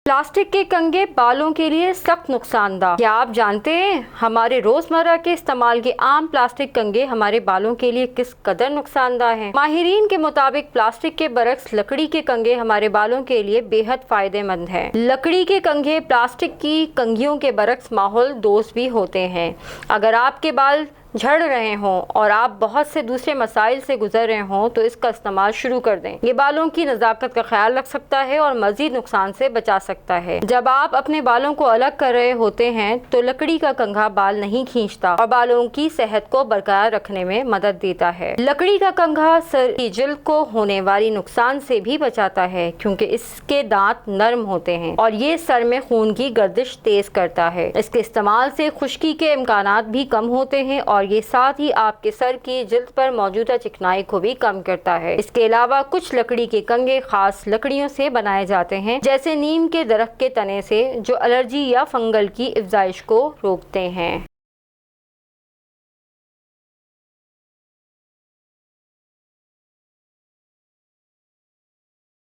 Plastic के कंघे बालों के लिए सख्त नुकसानदा। क्या आप जानते हैं हमारे रोजमर्रा के इस्तेमाल के आम प्लास्टिक कंघे हमारे बालों के लिए किस कदर नुकसानदा हैं? माहिरीन के मुताबिक प्लास्टिक के बरक्स लकड़ी के कंघे हमारे बालों के लिए बेहद फायदेमंद हैं। लकड़ी के कंघे प्लास्टिक की कंघियों के बरक्स माहौल दोस्त भी होते हैं। अगर आपके बाल झड़ रहे हों और आप बहुत से दूसरे मसाइल से गुजर रहे हों तो इसका इस्तेमाल शुरू कर दें। ये बालों की नज़ाकत का ख्याल रख सकता है और मज़ीद नुकसान से बचा सकता है। जब आप अपने बालों को अलग कर रहे होते हैं तो लकड़ी का कंघा बाल नहीं खींचता और बालों की सेहत को बरकरार रखने में मदद देता है। लकड़ी का कंघा सर की जिल्द को होने वाली नुकसान से भी बचाता है क्योंकि इसके दांत नरम होते हैं और ये सर में खून की गर्दिश तेज करता है। इसके इस्तेमाल से खुश्की के इम्कानात भी कम होते हैं और ये साथ ही आपके सर की जिल्द पर मौजूदा चिकनाई को भी कम करता है। इसके अलावा कुछ लकड़ी के कंघे खास लकड़ियों से बनाए जाते हैं जैसे नीम के दरख्त के तने से, जो एलर्जी या फंगल की अफजाइश को रोकते हैं।